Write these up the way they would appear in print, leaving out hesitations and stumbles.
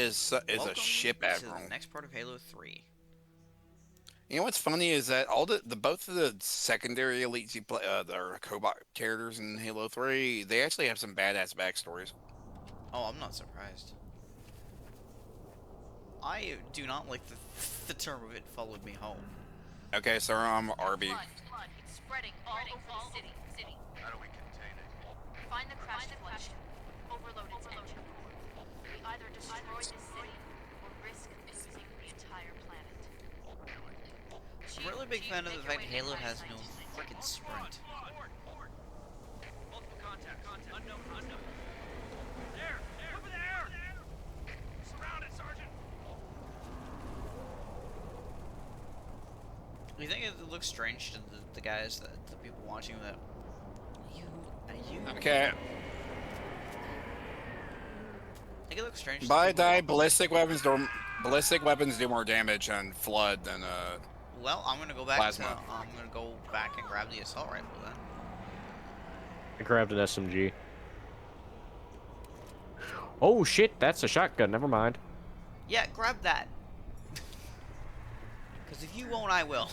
is a Welcome ship to the admiral. next part of Halo 3. You know what's funny is that all the both of the secondary elites you play, or Cobot characters in Halo 3, they actually have some badass backstories. Oh, I'm not surprised. I do not like the term of "it followed me home." Okay, so I'm RB. Flood. It's spreading all over the city. How do we contain it? Find the crashed floodship. Overload its engine core. We either destroy this city or risk losing the entire planet. I'm a really big fan of the fact Halo has no frickin' sprint. Multiple contact. Unknown. There! Over there! Surrounded, Sergeant! You think it looks strange to the guys, the people watching that? You. Okay, I think it looks strange to by people. die ballistic weapons do more damage on flood than Well, I'm gonna go back plasma. to. I'm gonna go back and grab the assault rifle then. I grabbed an SMG. Oh shit, that's a shotgun. Never mind. Yeah, grab that. Because if you won't, I will.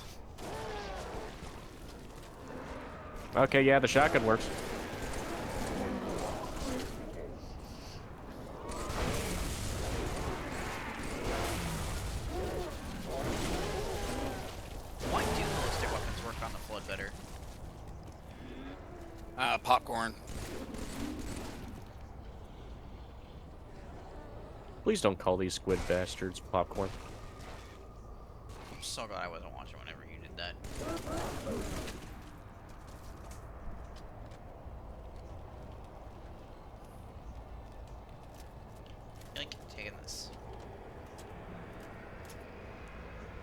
Okay, yeah, the shotgun works. Why do ballistic weapons work on the flood better? Popcorn. Please don't call these squid bastards popcorn. I'm so glad I wasn't watching whenever you did that. Yoink, taking this.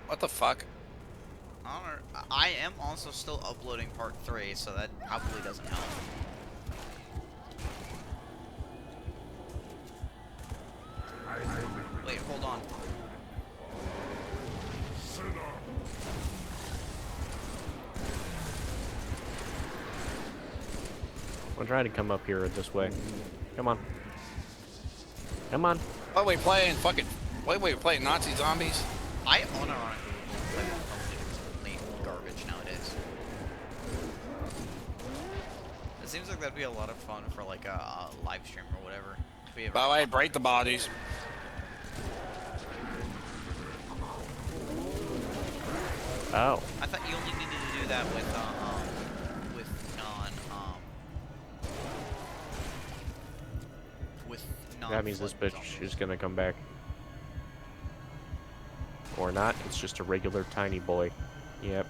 What the fuck? I am also still uploading part 3, so that probably doesn't help. Wait, hold on. I'm trying to come up here this way. Come on. Come on. What we playing playing Nazi zombies? I unironically play complete garbage nowadays. It seems like that'd be a lot of fun for like a live stream or whatever. If we ever By the way, break the bodies. Oh. I thought you only needed to do that with non That means this flood bitch zombies. is gonna come back. Or not, it's just a regular tiny boy. Yep.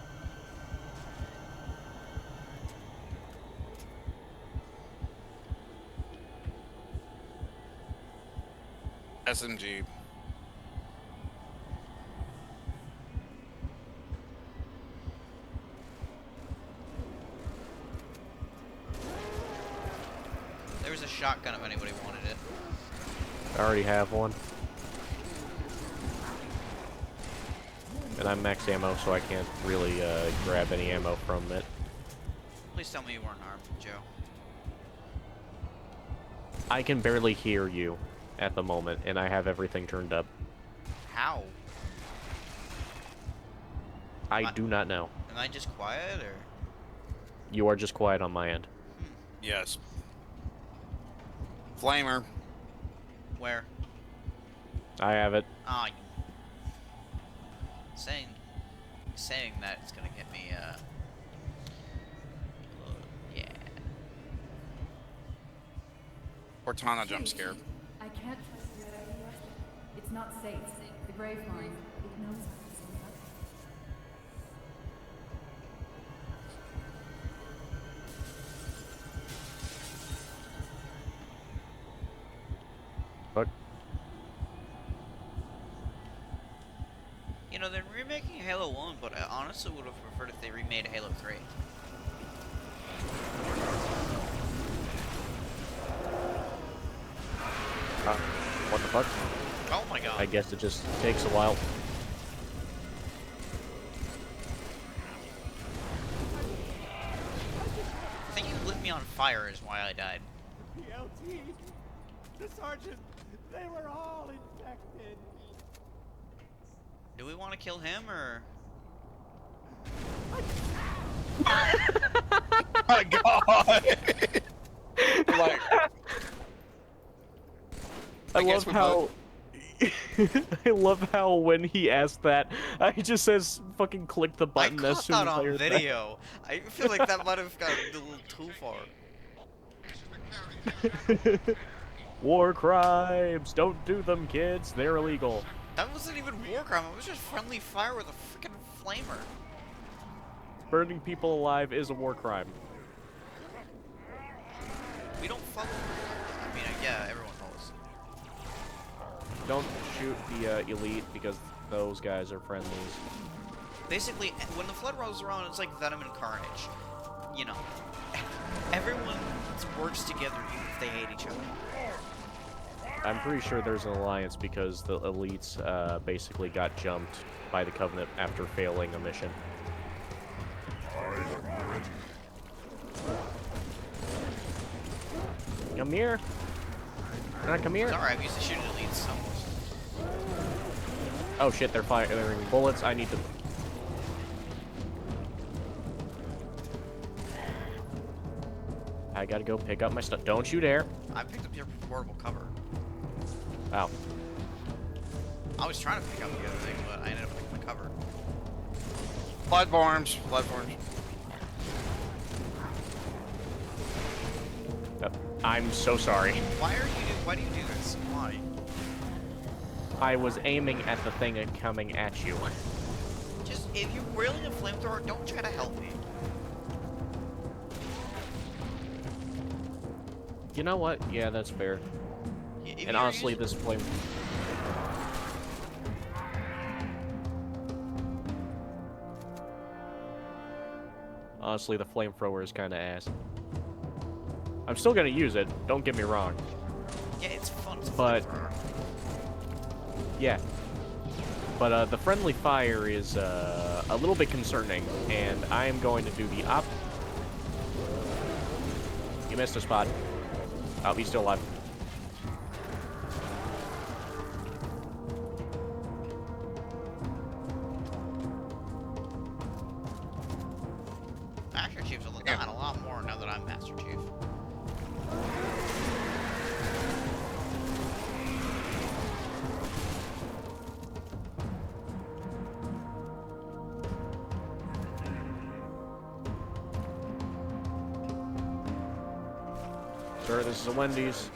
SMG. There was a shotgun if anybody wanted it. I already have one. And I'm max ammo, so I can't really grab any ammo from it. Please tell me you weren't armed, Joe. I can barely hear you at the moment, and I have everything turned up. How? I do not know. Am I just quiet, or? You are just quiet on my end. Yes. Flamer. Where? I have it. Ah, saying that it's gonna get me, yeah. Cortana jump scare. I can't trust your ideas. It's not safe. The grave line. It knows us. Fuck. You know, they're remaking Halo 1, but I honestly would have preferred if they remade Halo 3. What the fuck? Oh my god. I guess it just takes a while. I think you lit me on fire is why I died. PLT, the sergeant, they were all infected. want to kill him or? My God! Like, I guess love we how. I love how when he asked that, I just says fucking click the I button as caught soon that as I on heard that. video. I feel like that might have got a little too far. War crimes! Don't do them, kids. They're illegal. That wasn't even war crime. It was just friendly fire with a freaking flamer. Burning people alive is a war crime. We don't follow. I mean, yeah, everyone follows. Don't shoot the elite because those guys are friendlies. Basically, when the flood rolls around, it's like Venom and Carnage. You know, everyone works together even if they hate each other. I'm pretty sure there's an alliance because the elites basically got jumped by the Covenant after failing a mission. Come here. Come here. Sorry, I'm used to shooting elites so much. Oh shit, they're firing bullets. I need to. I gotta go pick up my stuff. Don't you dare. I picked up your portable cover. Wow. I was trying to pick up the other thing, but I ended up picking the cover. platforms, platforms. I'm so sorry. Why do you do this? Why? I was aiming at the thing and coming at you. Just, if you're wielding a flamethrower, don't try to help me. You know what? Yeah, that's fair. If And you're honestly, using- this flame... Honestly, the flamethrower is kind of ass. I'm still gonna use it, don't get me wrong. Yeah, it's fun. It's a But- flamethrower. Yeah. But the friendly fire is a little bit concerning, and I am going to do the op... You missed a spot. Oh, he's still alive. Master Chief's a Yeah. a lot more now that I'm Master Chief. Sir, this is a Wendy's.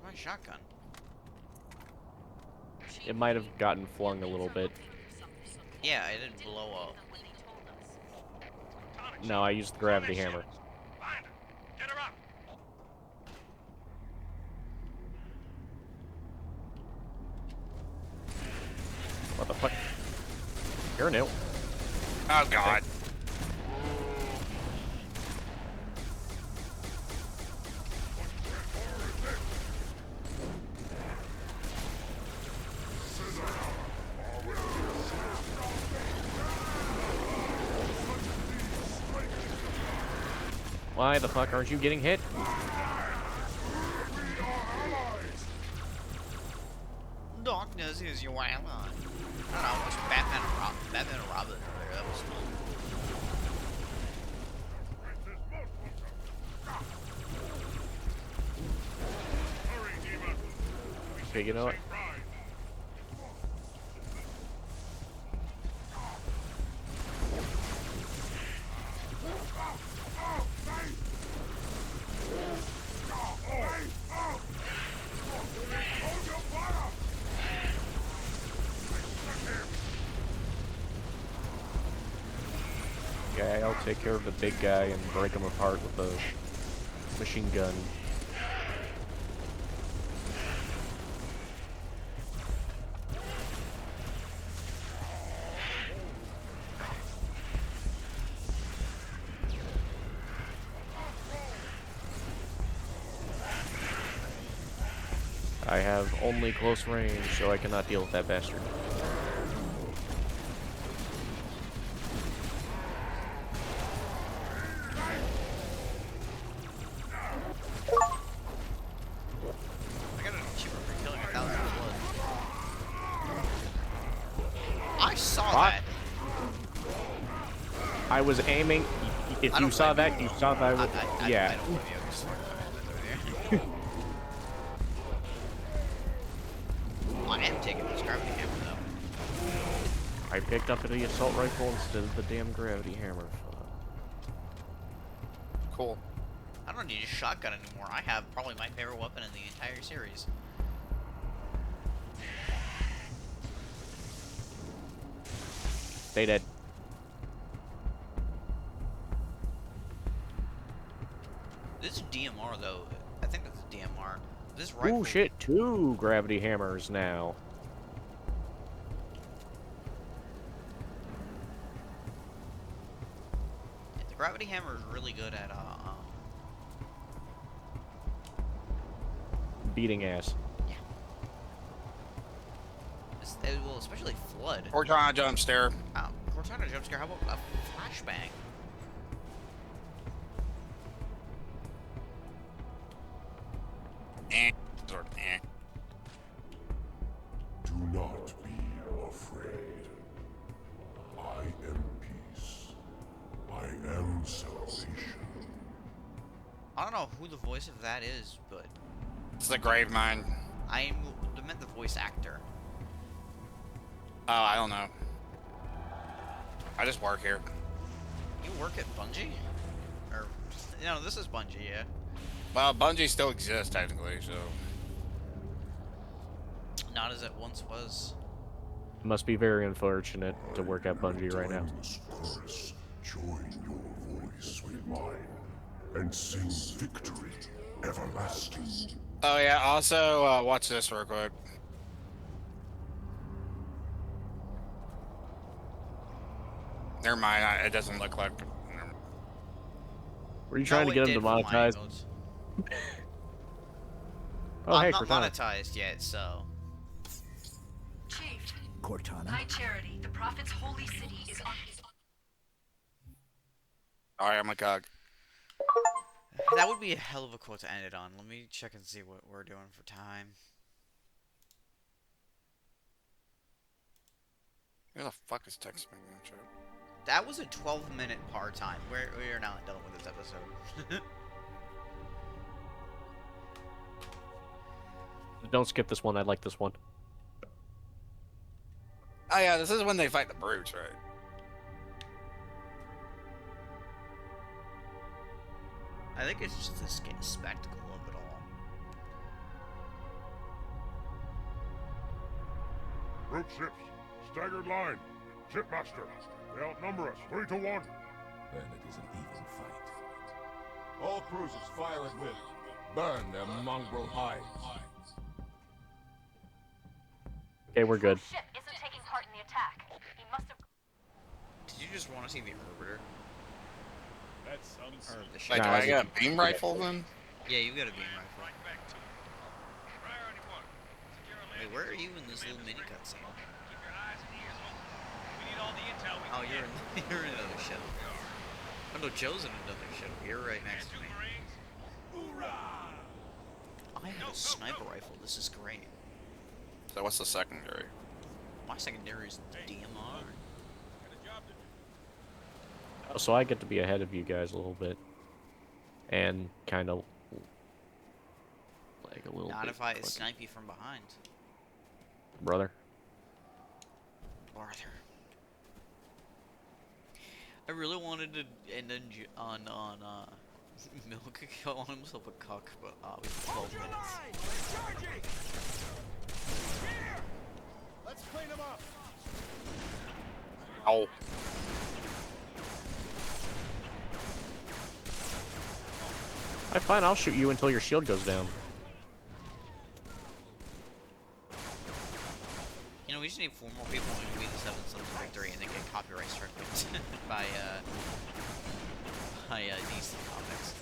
Where's my shotgun? It might have gotten flung a little bit. Yeah, it didn't blow up. No, I used the gravity hammer. Find her. Get her up. What the fuck? You're new. Oh God. Why the fuck aren't you getting hit? Darkness is your ally. I don't know, watch Batman and Robin earlier. That was fun. Hurry, Demon. Okay, you know what? Ride. Okay, I'll take care of the big guy and break him apart with the machine gun. I have only close range, so I cannot deal with that bastard. I got an achievement for killing 1,000 flood. I saw What? that. I was aiming. If I you don't saw blame that, you. you saw that. I Yeah. don't blame you. I'm just throwing over there. I am taking this gravity hammer though. I picked up the assault rifle instead of the damn gravity hammer. Cool. I don't need a shotgun anymore. I have probably my favorite weapon in the entire series. Stay dead. This is DMR though. I think that's a DMR. This rifle. Ooh, shit. 2 gravity hammers now. The gravity hammer is really good at Beating ass. yeah. Well, especially flood. Cortana jump scare. Cortana jump scare. How about a flashbang? Sort of, Do not be afraid. I am peace. I am salvation. I don't know who the voice of that is, but It's the grave mine. I meant the voice actor. Oh, I don't know. I just work here. You work at Bungie? Or no, this is Bungie, yeah. Well, Bungie still exists technically, so. Not as it once was. Must be very unfortunate to work at Bungie right now. Timeless chorus, join your voice with mine, and sing victory everlasting. Oh yeah. Also, watch this real quick. Never mind. It doesn't look like. Were you trying No, to it get him did for my demonetized? emotes. Oh, hey, I'm not Cortana. monetized yet, so. Chief, Cortana. High Charity, the Prophet's holy city is on. All right, I'm a cog. That would be a hell of a quote to end it on. Let me check and see what we're doing for time. Who the fuck is texting me? That was a 12-minute part time. We're now done with this episode. Don't skip this one. I like this one. Oh yeah, this is when they fight the brutes, right? I think it's just the spectacle of it all. Brute ships, staggered line. Shipmaster, they outnumber us 3 to 1. Then it is an even fight. All cruisers fire at will. Burn their mongrel hides. Okay, we're good. Ship isn't taking part in the attack. He must have. Did you just want to see the orbiter? That's Or the Wait, ship? do Nah, I I got a beam rifle then? Yeah, you've got a beam rifle. Wait, where are you in this little mini cutscene? Oh, you're in, you're in another ship. Oh no, Joe's in another ship. You're right next to me. I have a sniper rifle. This is great. So what's the secondary? My secondary is the DMR. Oh, so I get to be ahead of you guys a little bit. And kind of... like a little Not bit if I quicker. snipe you from behind. Brother. Arthur. I really wanted to end on Milk on himself a cock, but we have 12 minutes. Let's clean them up. Oh. Alright, fine, I'll shoot you until your shield goes down. You know, we just need 4 more people to beat the 7 Sons of Victory and then get copyright struck by DC Comics.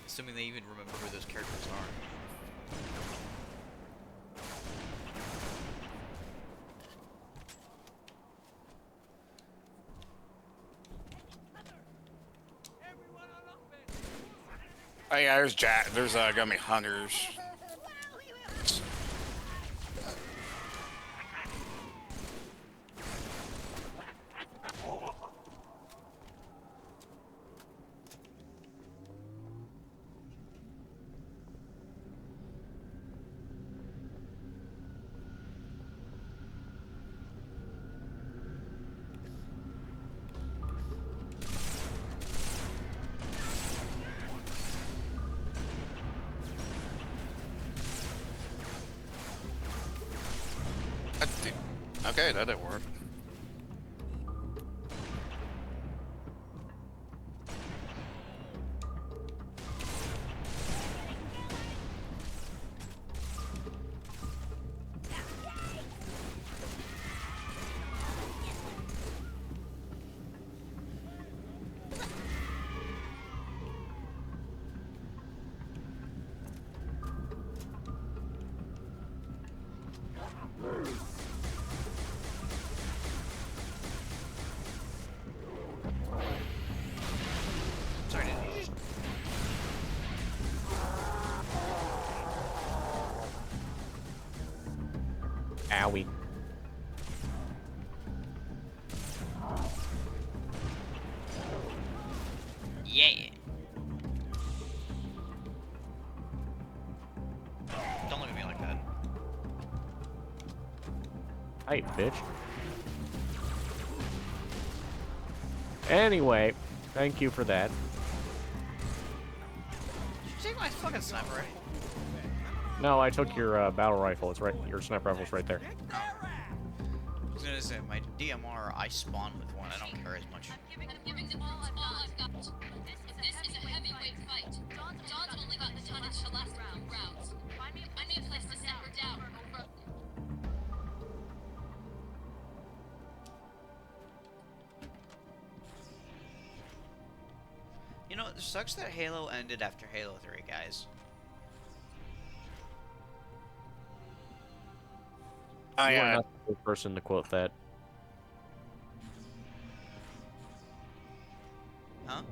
Assuming they even remember who those characters are. yeah, there's Jack. There's gonna be hunters. Okay, that didn't work. Sorry, did you just... Owie. Yeah. Don't look at me like that. Hey, bitch. Anyway, thank you for that. Did you take my fucking sniper already? No, I took your battle rifle. It's right. Your sniper rifle's right there. I was gonna say, my DMR, I spawn with one. I don't care as much. I'm giving them all I've got. This is a heavyweight fight. Dawn's only got the tonnage to last rounds. Find me a place to set her down. Over. You know, it sucks that Halo ended after Halo 3, guys. Oh You are yeah. not the first person to quote that. Huh?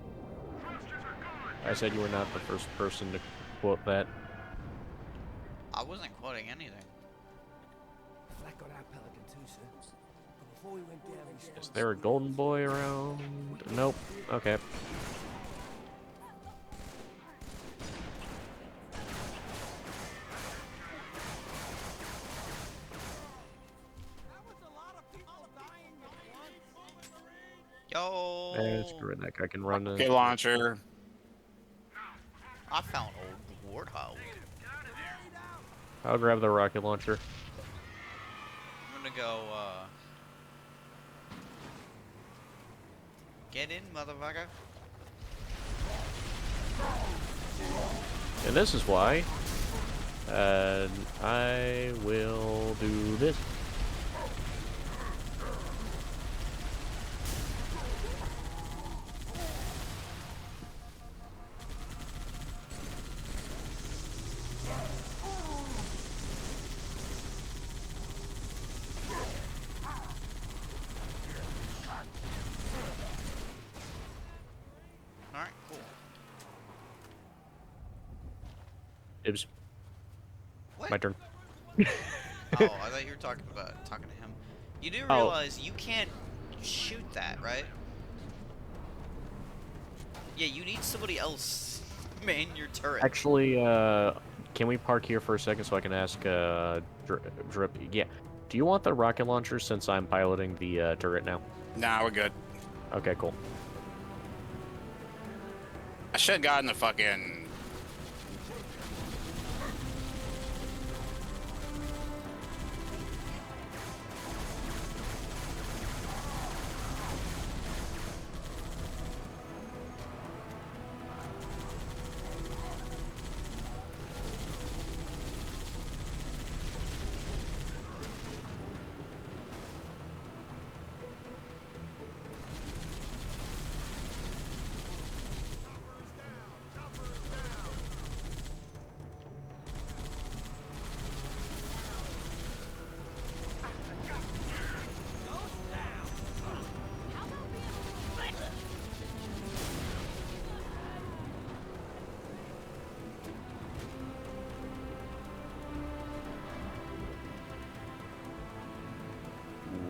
I said you were not the first person to quote that. I wasn't quoting anything. Flat got our pelican too, sir. But before we went down, we spotted Is there a golden boy around? Nope. Okay. Yo! Screw it, that guy can run. Okay, launcher. I found old warthog. I'll grab the rocket launcher. I'm gonna go, get in, motherfucker. And this is why I will do this. Alright, cool. Dibs. What? My turn. Oh, I thought you were talking to him. You do Oh. realize you can't shoot that, right? Yeah, you need somebody else man your turret. Actually, can we park here for a second so I can ask Drip? Yeah. Do you want the rocket launcher since I'm piloting the turret now? Nah, we're good. Okay, cool. I should have gotten the fucking.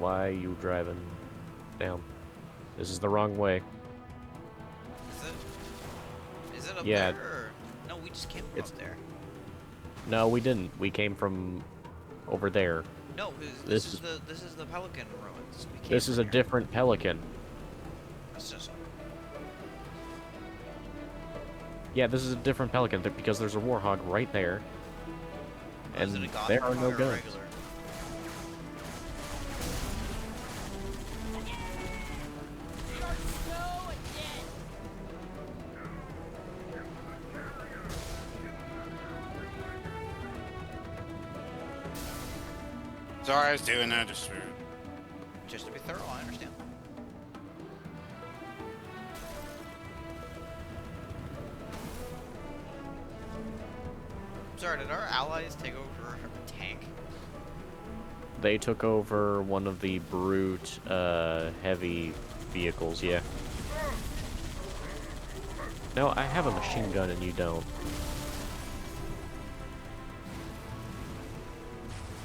Why are you driving down? This is the wrong way. Is it? Is it up Yeah. there? Or... No, we just came from It's- up there. No, we didn't. We came from over there. No, this is the Pelican ruins. We came This is from a here. different pelican. That's just... Yeah, this is a different pelican because there's a warhog right there. Is And it a god there are no warhog or a guns. regular? Sorry, I was doing that. Just to be thorough, I understand. Sorry, did our allies take over a tank? They took over one of the brute, heavy vehicles, yeah. No, I have a machine gun and you don't.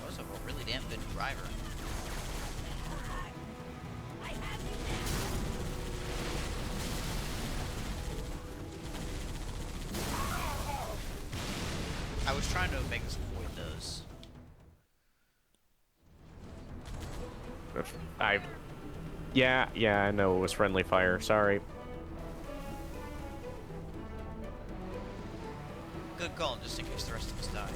Also, a really damn good driver. I was trying to make us avoid those. Yeah, I know it was friendly fire, sorry. Good call, just in case the rest of us die.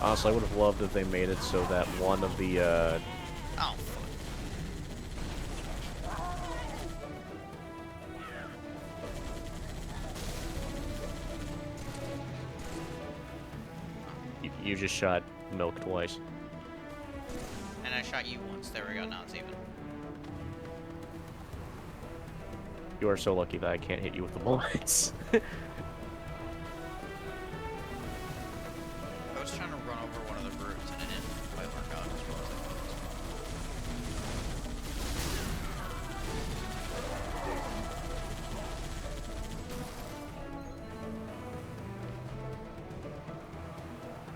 Honestly, I would have loved if they made it so that one of the, Oh, fuck. you just shot Milk twice. And I shot you once. There we go, now it's even. You are so lucky that I can't hit you with the bullets. I was trying to run over one of the brutes and it didn't quite work out as well as I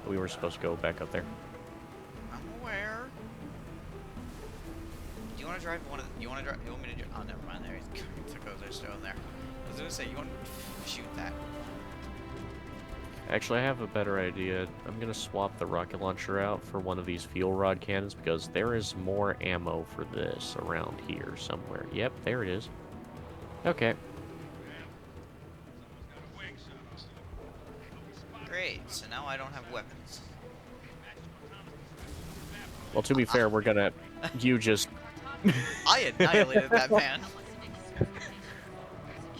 We were supposed to go back up there. thought. I'm aware. Do you want to drive one of the, you want to drive, you want me to drive, oh, never mind, there he took over, they're still in there. I was gonna say, you want to shoot that? Actually, I have a better idea. I'm gonna swap the rocket launcher out for one of these fuel rod cannons because there is more ammo for this around here somewhere. Yep, there it is. Okay. Great, so now I don't have weapons. Well, to be fair, we're gonna... You just... I annihilated that man.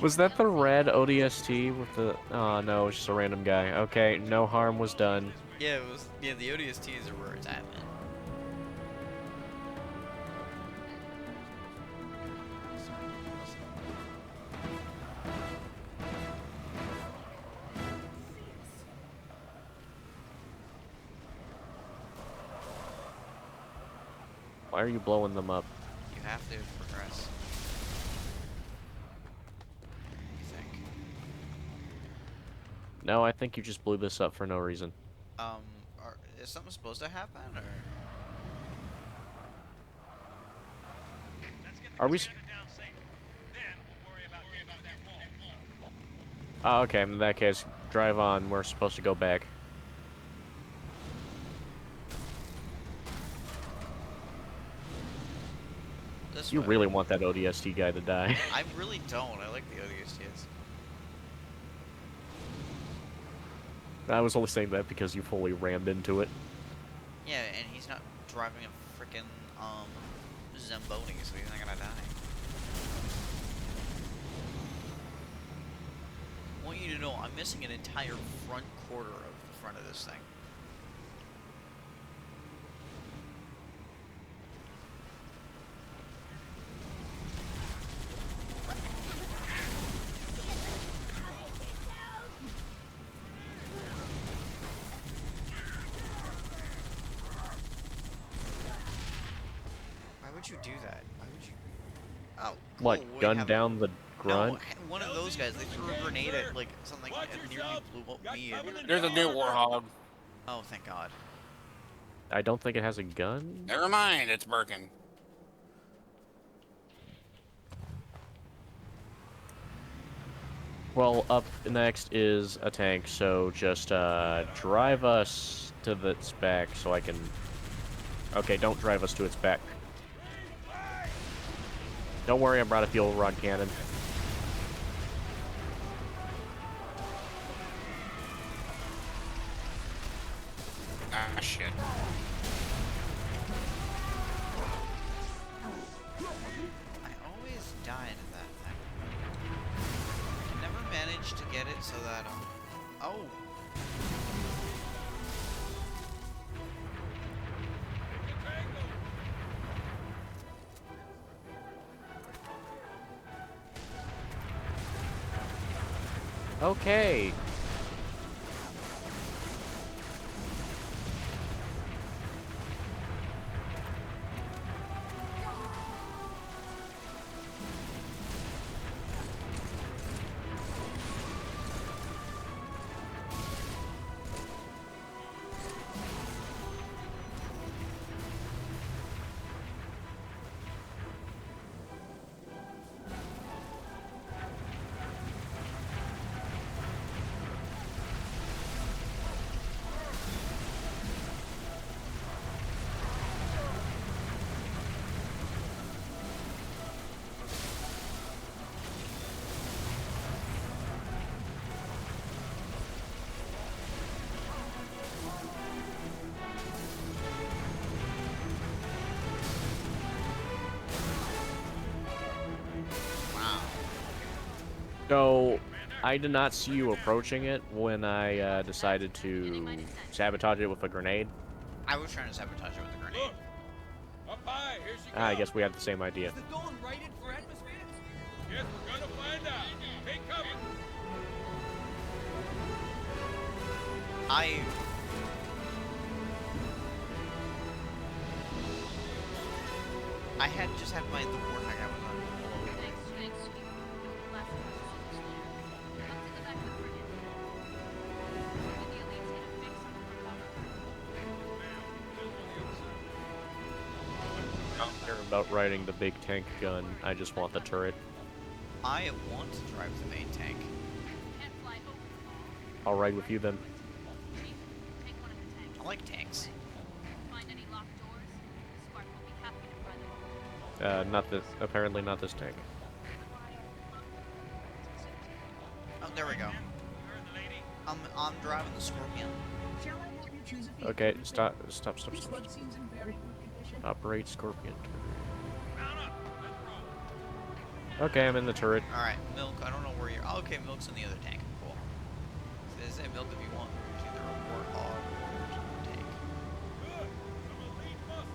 Was that the red ODST with the... Oh, no, it's just a random guy. Okay, no harm was done. Yeah, it was, yeah, the ODST is where it's at, man. Why are you blowing them up? You have to progress. You think? No, I think you just blew this up for no reason. Is something supposed to happen, or? Are we... Oh, okay, in that case, drive on. We're supposed to go back. This You way. really want that ODST guy to die. I really don't. I like the ODSTs. I was only saying that because you fully rammed into it. Yeah, and he's not driving a freaking Zamboni, so he's not gonna die. I want you to know I'm missing an entire front quarter of the front of this thing. Why would you do that? Why would you? Oh, cool. What, we gun have- down the No, grunt? one of those guys. They threw a grenade at like something and nearly blew up me. And... There's a new warhog. Oh, thank God. I don't think it has a gun. Never mind, it's Birkin. Well, up next is a tank, so just drive us to its back so I can... Okay, don't drive us to its back. Don't worry, I brought a fuel rod cannon. Ah, shit. I always die into that thing. I can never manage to get it so that oh. Okay. So, I did not see you approaching it when I decided to sabotage it with a grenade. I was trying to sabotage it with a grenade. Up high, here she I comes. guess we had the same idea. Is the Dawn rated for atmosphere? Yes, we're gonna find out. Take cover. I had just had my the warthog I was on below. Thanks, thanks. Last question. Come to the back of the frigate. Maybe the elites hit a fix on the I don't care about riding the big tank gun, I just want the turret. I want to drive the main tank. can't fly over. I'll ride with you then. Chief, take one of the tanks. I like tanks. Find any locked doors. Spark will be happy to pry them open. Not this, apparently not this tank. Oh, there we go. I'm driving the Scorpion. Okay, stop. Operate Scorpion. Okay, I'm in the turret. Alright, Milk, I don't know where you're... Oh, okay, Milk's in the other tank. Cool. So they say Milk if you want. It's either a warthog or a tank. Good. Some elite muscle.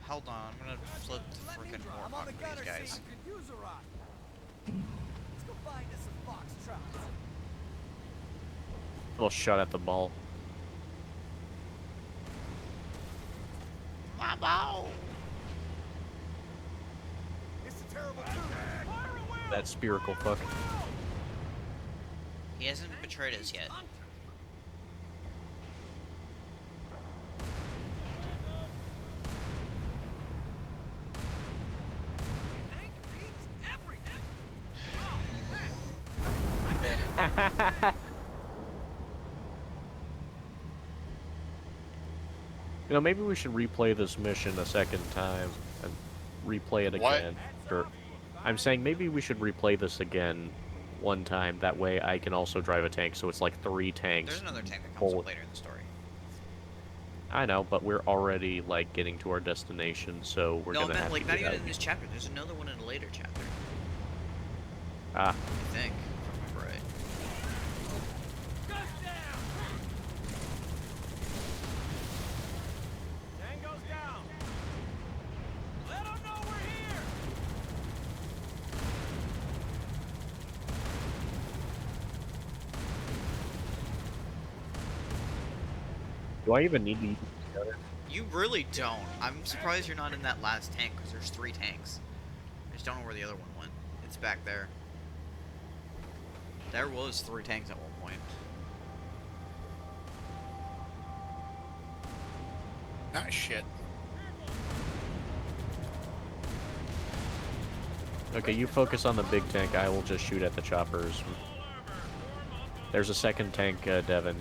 Hold on, I'm gonna flip the frickin' I'm on the warthog gunner for these guys. saying could use a ride. Let's go find us some foxtrots. Little shot at the ball. Mambo! It's a terrible tune. That spherical fuck. He hasn't betrayed us yet. You know, maybe we should replay this mission a second time and replay it What? again. Or, I'm saying maybe we should replay this again one time. That way I can also drive a tank, so it's like 3 tanks. There's another tank that comes Full- up later in the story. I know, but we're already like getting to our destination, so we're No, I gonna meant have like to not get even out. in this chapter. There's another one in a later chapter. Ah, I think, if I remember right. Do I even need to use the gunner? You really don't. I'm surprised you're not in that last tank, because there's 3 tanks. I just don't know where the other one went. It's back there. There was 3 tanks at one point. Ah, shit. Okay, you focus on the big tank. I will just shoot at the choppers. There's a second tank, Devin.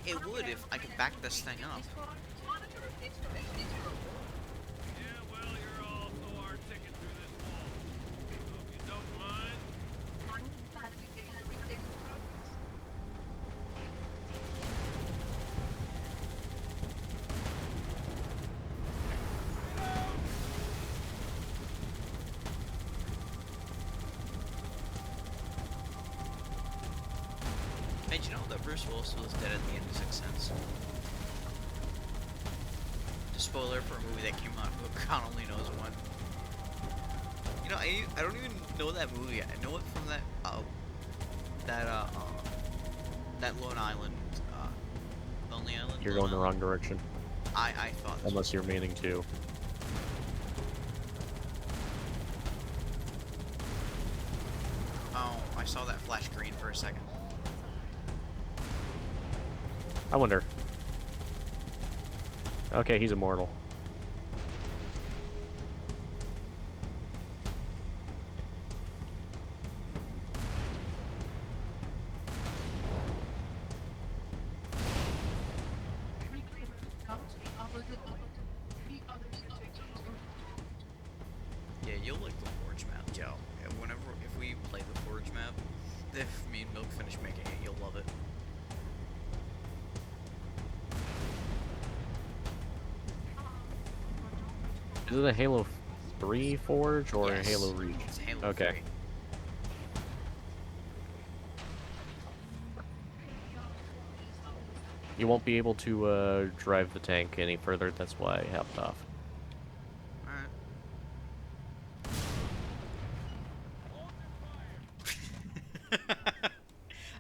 It would if I could back this thing up. Hey, do you know that Bruce Willis was dead at the end of Sixth Sense? Just spoiler for a movie that came out, but God only knows when. You know, I don't even know that movie. I know it from that Lone Island, Lonely Island. You're Lone going the Island. wrong direction. I thought. Unless you're meaning to. Oh, I saw that flash green for a second. I wonder. Okay, he's immortal. Yeah, you'll like the Forge map, Joe. Whenever, if we play the Forge map, if me and Milk finish making it, you'll love it. Is it a Halo 3 Forge or Yes, a Halo Reach? It's Halo Okay. 3. You won't be able to drive the tank any further, that's why I hopped off. Alright.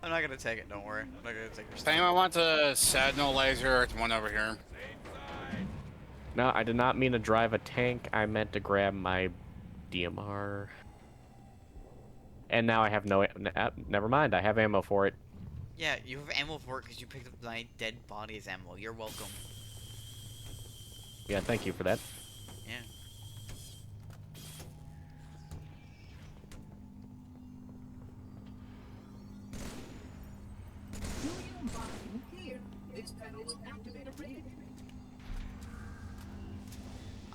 I'm not gonna take it, don't worry. I'm not gonna take your Does anyone stuff. want the Sentinel laser? It's one over here. No, I did not mean to drive a tank. I meant to grab my DMR. And now I have no... never mind, I have ammo for it. Yeah, you have ammo for it because you picked up my dead body as ammo. You're welcome. Yeah, thank you for that. Yeah.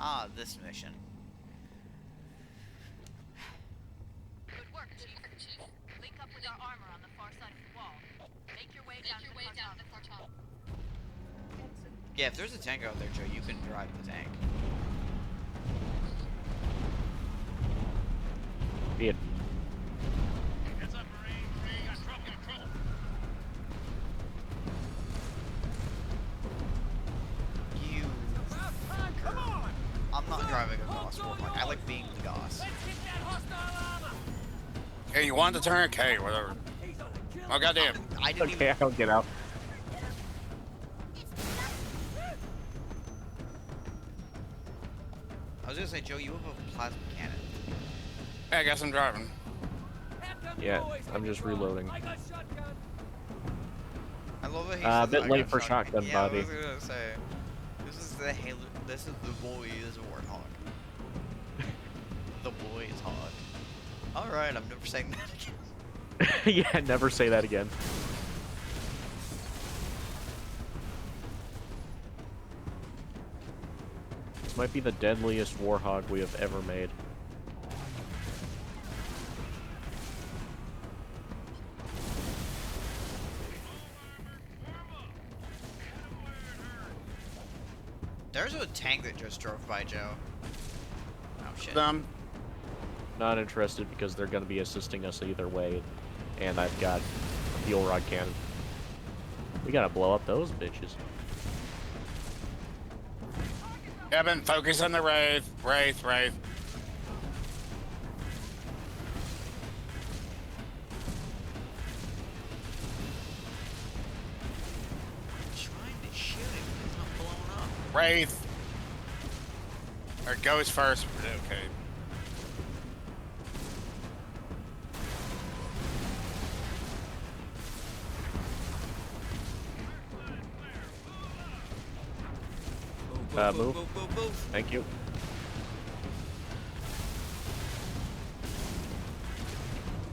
Ah, this mission. Good work, Chief. Link up with our armor on the far side of the wall. Make your way down to the far top. Yeah, if there's a tank out there, Joe, you can drive the tank. Be it. Heads up, Marine. Got trouble. You fucker. I'm not driving a Goss Warlock. I like being the Goss. Hey, you want the tank? Hey, whatever. Oh, goddamn. I didn't Okay, even... I'll get out. I was gonna say, Joe, you have a plasma cannon. Hey, I guess I'm driving. Yeah, I'm just reloading. I love it. A bit late for shotgun yeah, body. I was gonna say, this is the Halo. This is the boy is a warthog. The boy is hog. All right, I'm never saying that again. Yeah, never say that again. This might be the deadliest warhog we have ever made. There's a tank that just drove by, Joe. Oh shit. Them. Not interested because they're going to be assisting us either way. And I've got a fuel rod cannon. We gotta blow up those bitches. Evan, focus on the Wraith. Wraith. Wraith. Or goes first. Okay. Move. Move. Thank you.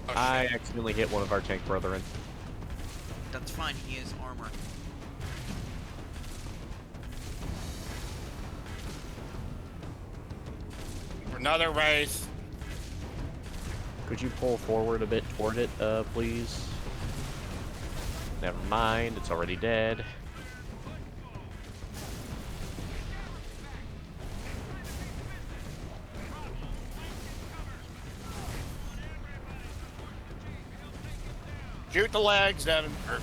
Oh, I shit. accidentally hit one of our tank brethren. That's fine, he has armor. Another Wraith. Could you pull forward a bit toward it, please? Never mind, it's already dead. Shoot the legs, Devin. Or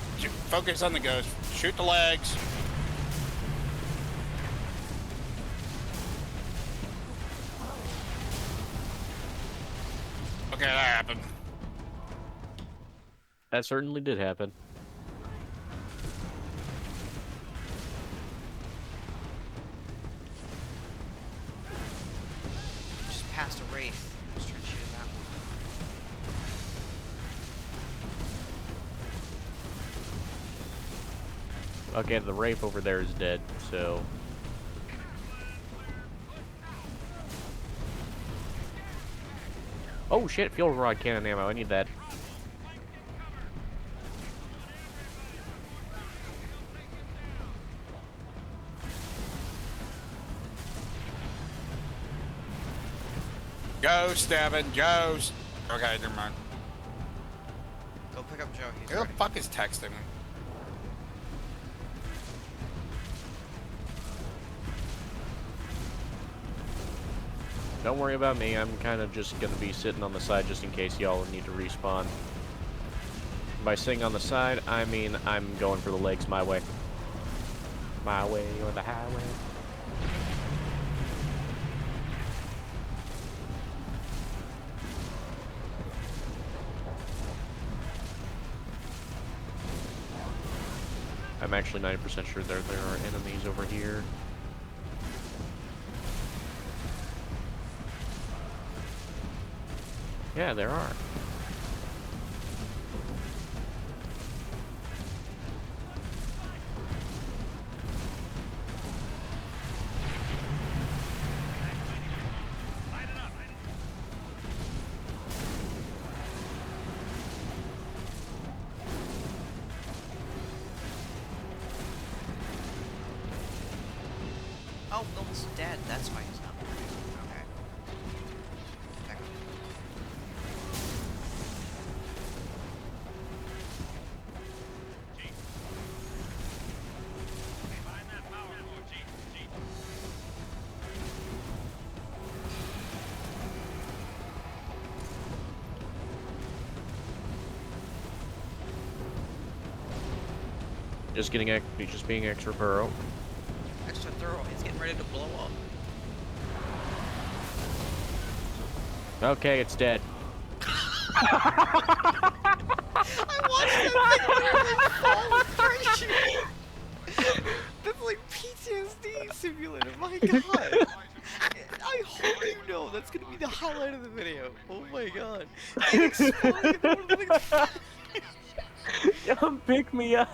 focus on the ghost. Shoot the legs. Okay, that happened. That certainly did happen. Just passed a wraith. Just trying to shoot that one. Okay, the Wraith over there is dead, so... Oh shit, field rod cannon ammo, I need that. Ghost, Devin. Ghost. Okay, never mind. Go pick up Joe. He's Who the ready. fuck is texting me? Don't worry about me, I'm kind of just gonna be sitting on the side just in case y'all need to respawn. By sitting on the side, I mean I'm going for the legs my way. My way or the highway. I'm actually 90% sure there are enemies over here. Yeah, there are. Oh, Bill's dead. That's why he's not moving. Okay. Back up. Just being extra thorough. Extra thorough. He's getting ready to blow up. Okay, it's dead. I watched that thing literally fall with That's like PTSD simulator. My god. I hope you know that's gonna be the highlight of the video. Oh my god. It exploded. One of the things- Come pick me up.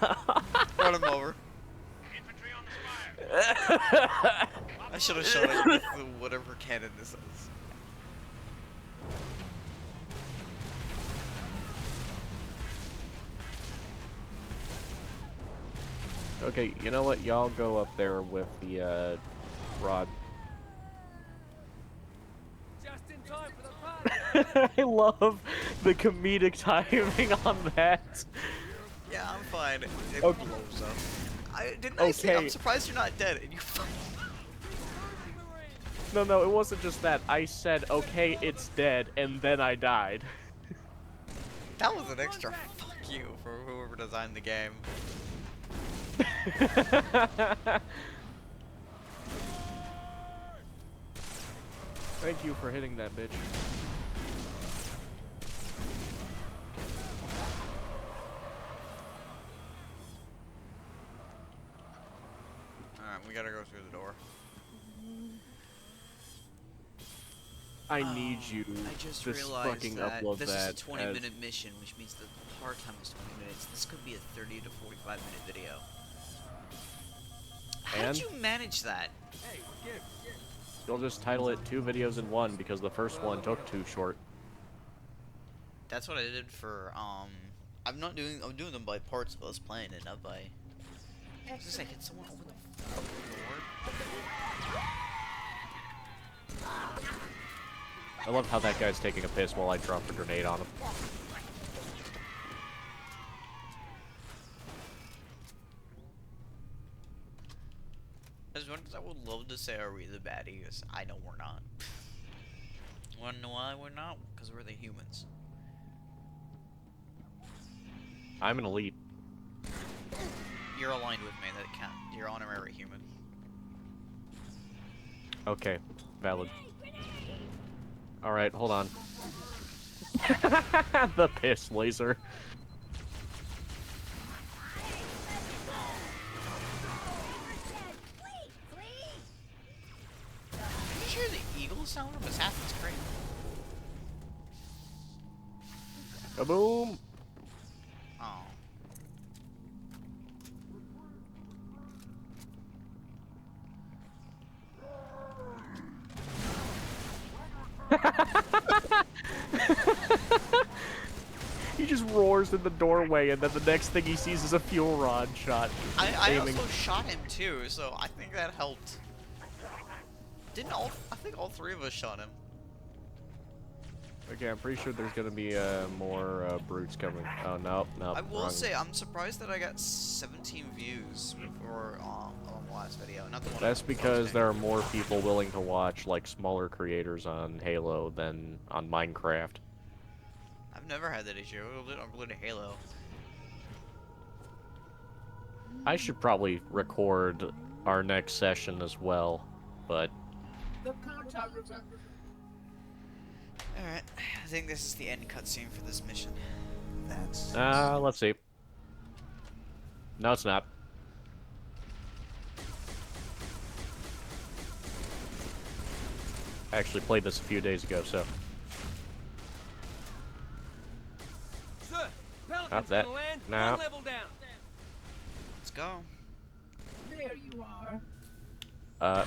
Run him over. I should have shown it with the whatever cannon this is. Okay, you know what? Y'all go up there with the rod. Just in time for the party. I love the comedic timing on that. Yeah, I'm fine. It Okay. blows up. I say I'm Okay. surprised you're not dead and you No, it wasn't just that. I said, okay, it's dead, and then I died. That was an extra fuck you for whoever designed the game. Thank you for hitting that bitch. Alright, we gotta go through the door. I need you I just to realized fucking that upload this is a that 20-minute mission, which means the hard time is 20 minutes. This could be a 30 to 45-minute video. How And? did you manage that? You'll just title it 2 videos in 1 because the first one took too short. That's what I did for, I'm doing them by parts of us playing it, not by... I was just like, can someone open the fucking door? I love how that guy's taking a piss while I drop a grenade on him. As much as I would love to say, are we the baddies? I know we're not. Wanna know why we're not? Because we're the humans. I'm an elite. You're aligned with me, that count. You're honorary human. Okay, valid. Alright, hold on. The piss laser. Did you hear the eagle sound from Assassin's Creed? Kaboom! Oh. He just roars in the doorway, and then the next thing he sees is a fuel rod shot. I aiming. also shot him too, so I think that helped. I think all 3 of us shot him. Okay, I'm pretty sure there's gonna be more brutes coming. Oh, no, no. I will wrong. say, I'm surprised that I got 17 views for on the last video. Not the one That's I'm because posting. there are more people willing to watch, like, smaller creators on Halo than on Minecraft. I've never had that issue. I'm playing Halo. I should probably record our next session as well, but... Alright, I think this is the end cutscene for this mission. That's... let's see. No, it's not. I actually played this a few days ago, so... Sir, Not that. No. One level down. Let's go. There you are.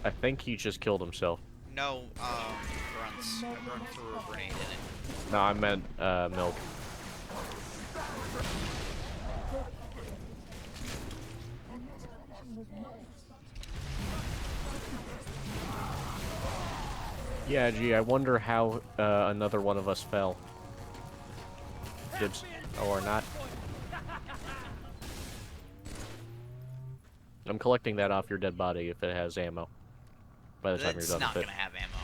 I think he just killed himself. No, grunts. I run through a grenade in it. No, I meant, Milk. Yeah, gee, I wonder how, another one of us fell. Dibs. Or not. I'm collecting that off your dead body if it has ammo. By the time It's you're done not with it. gonna have ammo.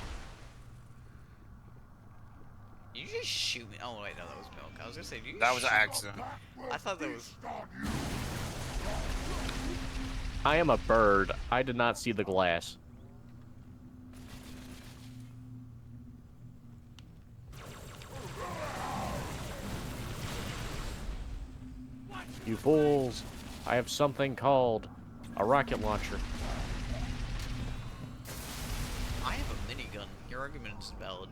You just shoot me. Oh wait, no, that was milk. I was gonna say, did you That was an shoot- accident. I thought that was. I am a bird. I did not see the glass. You fools! I have something called a rocket launcher. I have a minigun. Your argument is valid.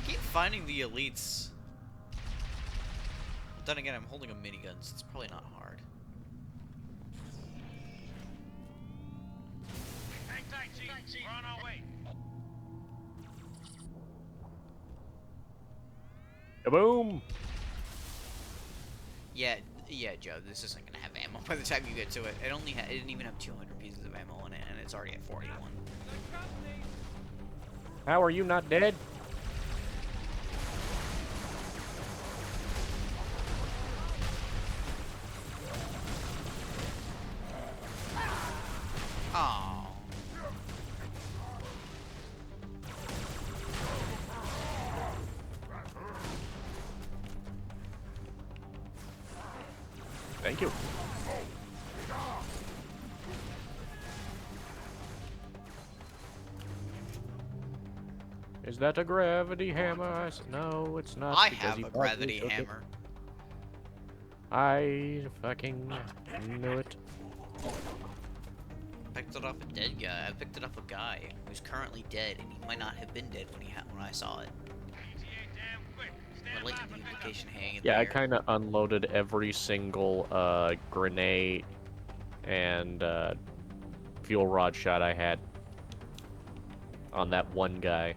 Keep finding the elites. But then again, I'm holding a minigun, so it's probably not hard. Hang tight, Chief. We're on our way. Kaboom! Yeah, Joe. This isn't gonna have ammo by the time you get to it. It didn't even have 200 pieces of ammo in it, and it's already at 41. How are you not dead? Oh. Thank you. Is that a gravity hammer? I said, no, it's not. I because have he a probably gravity took it. hammer. I fucking knew it. Picked it off a dead guy. I picked it off a guy who's currently dead, and he might not have been dead when when I saw it. ETA damn quick. Stand We're by like for the pickup. location hanging in the Yeah, I air. kind of unloaded every single grenade and fuel rod shot I had on that one guy.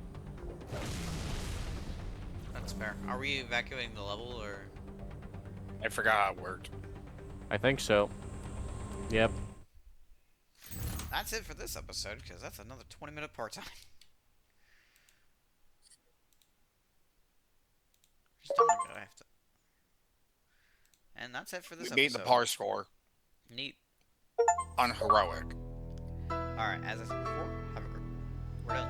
That's fair. Are we evacuating the level, or...? I forgot how it worked. I think so. Yep. That's it for this episode, because that's another 20-minute part time. Just don't go, I have to... And that's it for We this beat the episode. par score Neat. on heroic. Alright, as I said before, have a great... We're done.